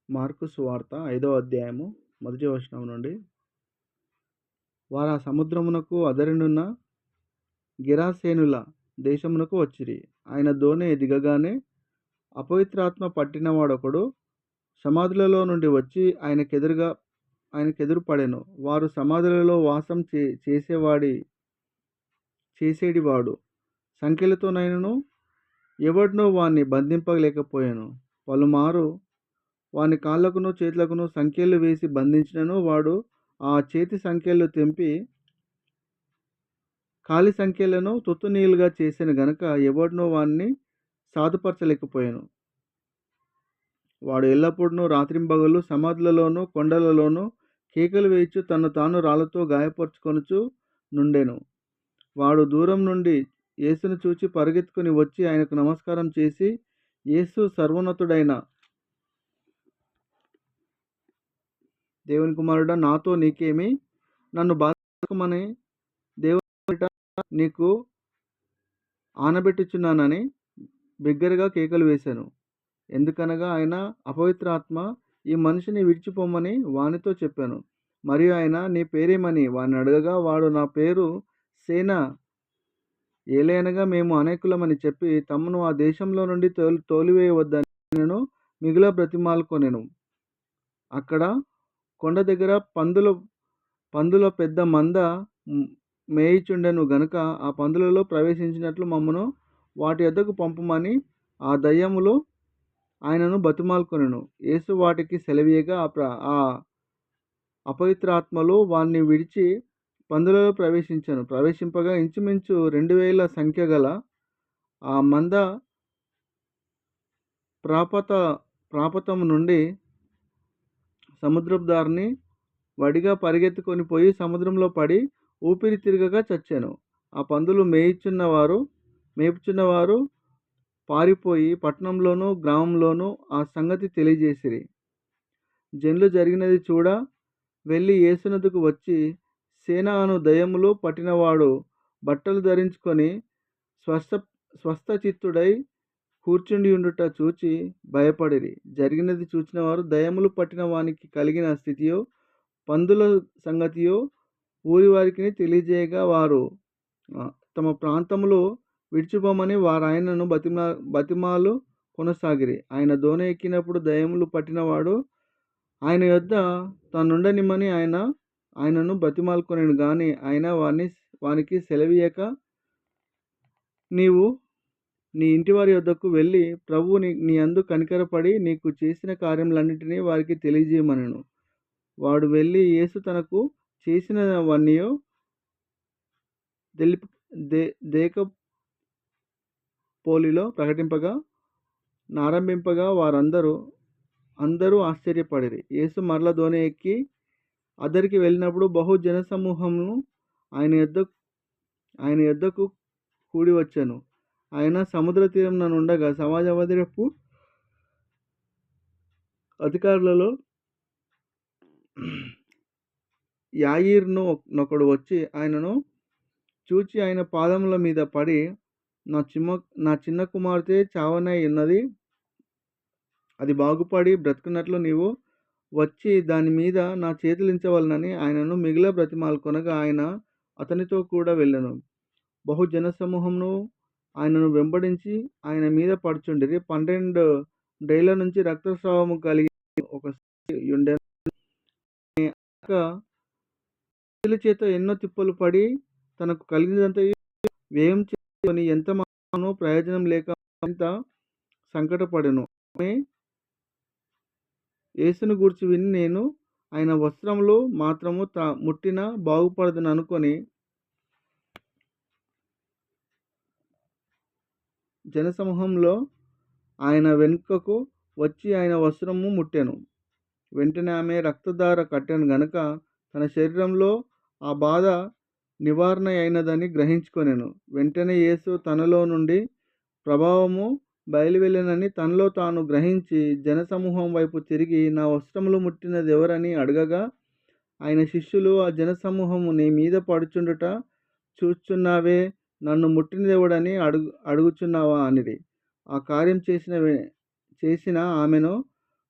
Mark సువార్త 5వ అధ్యాయము మొదటి వచనం నుండి. వారు ఆ సముద్రమునకు అదరినున్న గెరాసేనుల దేశమునకు వచ్చిరి. ఆయన దోణి దిగగానే అపవిత్రాత్మ పట్టినవాడొకడు సమాధులలో నుండి వచ్చి ఆయనకెదురు పడెను. వారు సమాధులలో వాసం చేసేడివాడు సంకెలతోనైనను ఎవడునూ వాణ్ణి బంధింపలేకపోయాను. పలుమారు వాని కాళ్ళకును చేతులకును సంకెళ్ళు వేసి బంధించినను వాడు ఆ చేతి సంకెళ్ళు తెంపి కాలి సంకెళ్లను తుత్తునీలుగా చేసెను గనుక ఎవడునూ వాణ్ణి సాధుపరచలేకపోయాను. వాడు ఎల్లప్పుడూ రాత్రింబగళ్ళు సమాధులలోనూ కొండలలోనూ కేకలు వేయచ్చు తన్ను తాను రాళ్లతో గాయపరుచుకొనుచు నుండెను. వాడు దూరం నుండి యేసును చూచి పరుగెత్తుకుని వచ్చి ఆయనకు నమస్కారం చేసి, యేసు, సర్వోన్నతుడైన దేవుని కుమారుడా, నాతో నీకేమి? నన్ను బాధించకమని దేవుని నీకు ఆనబెట్టుచున్నానని బిగ్గరగా కేకలు వేశాను. ఎందుకనగా ఆయన అపవిత్రాత్మ ఈ మనిషిని విడిచిపోమని వానితో చెప్పాను. మరియు ఆయన, నీ పేరేమని వాని అడగగా వాడు, నా పేరు సేనా, ఏలయనగా మేము అనేకులమని చెప్పి తమను ఆ దేశంలో నుండి తోలివేయవద్దని నేను మిగుల బ్రతిమాలుకొనెను. అక్కడ కొండ దగ్గర పందుల పెద్ద మంద మేయుచుండెను గనుక ఆ పందులలో ప్రవేశించినట్లు మమ్మను వాటి యొద్దకు పంపమని ఆ దయ్యములు ఆయనను బతిమాలుకొనెను. యేసు వాటికి సెలవీయగా ఆ అపవిత్రాత్మలు వాణ్ణి విడిచి పందులలో ప్రవేశింపగా ఇంచుమించు 2000 సంఖ్య గల ఆ మంద ప్రాపతము నుండి సముద్రపు దారిని వడిగా పరిగెత్తుకొని పోయి సముద్రంలో పడి ఊపిరి తిరగగా చచ్చాను. ఆ పందులు మేపుచున్నవారు పారిపోయి పట్టణంలోనూ గ్రామంలోనూ ఆ సంగతి తెలియజేసిరి. జనులు జరిగినది చూడ వెళ్ళి యేసునొద్దకు వచ్చి, సేన అను దయ్యములు పట్టినవాడు బట్టలు ధరించుకొని స్వస్థచిత్తుడై కూర్చుండి ఉండుట చూచి భయపడిరి. జరిగినది చూచిన వారు దయ్యములు పట్టిన వానికి కలిగిన స్థితియో పందుల సంగతియో ఊరి వారికి తెలియజేయగా వారు తమ ప్రాంతములో విడిచిపోమని వారు ఆయనను బతిమాలు కొనసాగిరి. ఆయన దోణి ఎక్కినప్పుడు దయ్యములు పట్టినవాడు ఆయన యొద్ద తానుండనిమ్మని ఆయనను బతిమాలుకొనెను గాని ఆయన వానికి సెలవీయక, నీవు నీ ఇంటివారి యొద్దకు వెళ్ళి ప్రభువు నీ యందు కనికరపడి నీకు చేసిన కార్యములన్నిటినీ వారికి తెలియజేయమనెను. వాడు వెళ్ళి యేసు తనకు చేసినవన్నీయో దేకపోలిలో నారంభింపగా అందరూ ఆశ్చర్యపడిరి. యేసు మరల దోణి ఎక్కి అద్దరికి వెళ్ళినప్పుడు బహు జనసమూహమును ఆయన యొద్దకు కూడి వచ్చెను. ఆయన సముద్ర తీరమున నుండగా సమాజ మందిరపు అధికారులలో యాయీరును నొకడు వచ్చి ఆయనను చూచి ఆయన పాదముల మీద పడి, నా చిన్న కుమార్తె చావనై ఉన్నది, అది బాగుపడి బ్రతుకున్నట్లు నీవు వచ్చి దాని మీద నా చేతులించవలనని ఆయనను మిగిల బ్రతిమాలుకొనగా ఆయన అతనితో కూడా వెళ్ళెను. బహు జనసమూహమును ఆయనను వెంబడించి ఆయన మీద పడుచుండిరి. 12 ఏళ్ల నుంచి రక్తస్రావము కలిగి ఒక స్త్రీ ఉండెను. వైద్యుల చేత ఎన్నో తిప్పలు పడి తనకు కలిగినదంతయు వ్యయం చేసుకొని ఎంత మాత్రమును ప్రయోజనం లేక మరింత సంకటపడెను. ఆమె యేసును గూర్చి విని, నేను ఆయన వస్త్రములు మాత్రము ముట్టిన బాగుపడదును అనుకొని జనసమూహంలో ఆయన వెనుకకు వచ్చి ఆయన వస్త్రము ముట్టెను. వెంటనే ఆమె రక్తధార కట్టెను గనుక తన శరీరంలో ఆ బాధ నివారణ అయినదని గ్రహించుకొనెను. వెంటనే యేసు తనలో నుండి ప్రభావము బయలువెళ్ళెనని తనలో తాను గ్రహించి జనసమూహం వైపు తిరిగి, నా వస్త్రములు ముట్టినది ఎవరని అడగగా, ఆయన శిష్యులు, ఆ జనసమూహము నీ మీద పడుచుండుట చూచున్నావే, నన్ను ముట్టినదెవడని అడుగుచున్నావా అనిరి. ఆ కార్యం చేసిన ఆమెను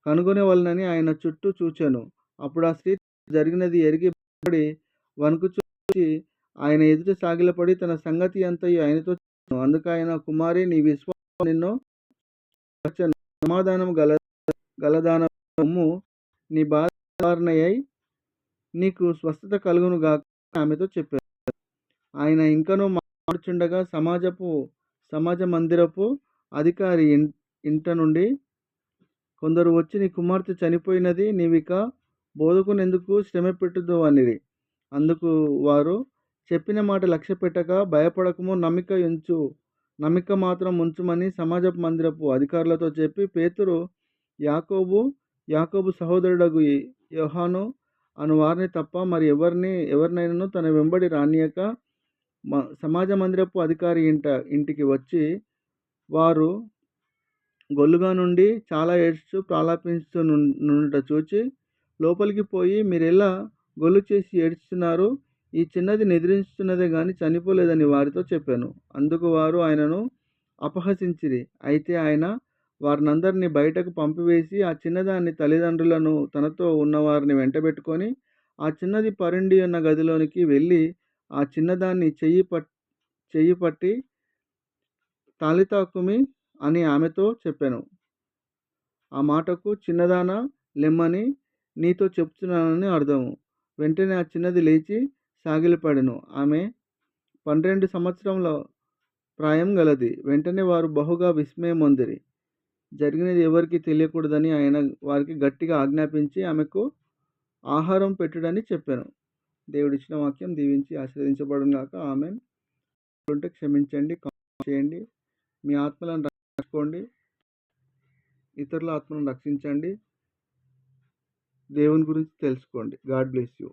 కనుగొనవలెనని ఆయన చుట్టూ చూచెను. అప్పుడు ఆ స్త్రీ జరిగినది ఎరిగి భయపడి వణుకుచూ వచ్చి ఆయన ఎదుట సాగిలపడి తన సంగతి అంతయు ఆయనతో చెప్పెను. అందుకాయన, కుమారీ, నీ విశ్వాసం నిన్ను రక్షించెను. సమాధానము గలదానవు పొమ్ము, నీ బాధ నివారణయై నీకు స్వస్థత కలుగును గాక అని ఆమెతో చెప్పాను. ఆయన ఇంకనూ మాట్లాడుచుండగా సమాజ మందిరపు అధికారి ఇంట నుండి కొందరు వచ్చి, నీ కుమార్తె చనిపోయినది, నీవిక బోధకునెందుకు శ్రమ పెట్టుదువు అనిరి. అందుకు వారు, చెప్పిన మాట లక్ష్యపెట్టక భయపడకము, నమ్మిక మాత్రం ఉంచుమని సమాజపు మందిరపు అధికారులతో చెప్పి, పేతురు, యాకోబు సహోదరుడగు యోహాను అను వారిని తప్ప మరి ఎవరినైనాను తన వెంబడి రానియక సమాజ మందిరపు అధికారి ఇంటికి వచ్చి, వారు గొల్లుగా నుండి చాలా ఏడ్చుచూ ప్రలాపించుచునుండుట చూచి లోపలికి పోయి, మీరెలా గొల్లు చేసి ఏడ్చుచున్నారు? ఈ చిన్నది నిద్రించుచున్నదే గాని చనిపోలేదని వారితో చెప్పాను. అందుకు వారు ఆయనను అపహసించిరి. అయితే ఆయన వారినందరినీ బయటకు పంపివేసి ఆ చిన్నదాని తల్లిదండ్రులను తనతో ఉన్నవారిని వెంటబెట్టుకొని ఆ చిన్నది పరుండి ఉన్న గదిలోనికి వెళ్ళి ఆ చిన్నదాన్ని చెయ్యి పట్టి తాలితా కుమి అని ఆమెతో చెప్పాను. ఆ మాటకు చిన్నదానా లెమ్మని నీతో చెప్తున్నానని అర్థము. వెంటనే ఆ చిన్నది లేచి సాగిలపడెను. ఆమె 12 సంవత్సరముల ప్రాయం గలది. వెంటనే వారు బహుగా విస్మయమొందిరి. జరిగినది ఎవరికీ తెలియకూడదని ఆయన వారికి గట్టిగా ఆజ్ఞాపించి ఆమెకు ఆహారం పెట్టుడని చెప్పాను. దేవుడిచ్చిన వాక్యం దీవించి ఆశీర్వదించబడును గాక. ఆమేన్. ఉంటే క్షమించండి, చేయండి. మీ ఆత్మలను రక్షించుకోండి. ఇతరుల ఆత్మలను రక్షించండి. దేవుని గురించి తెలుసుకోండి. God bless you.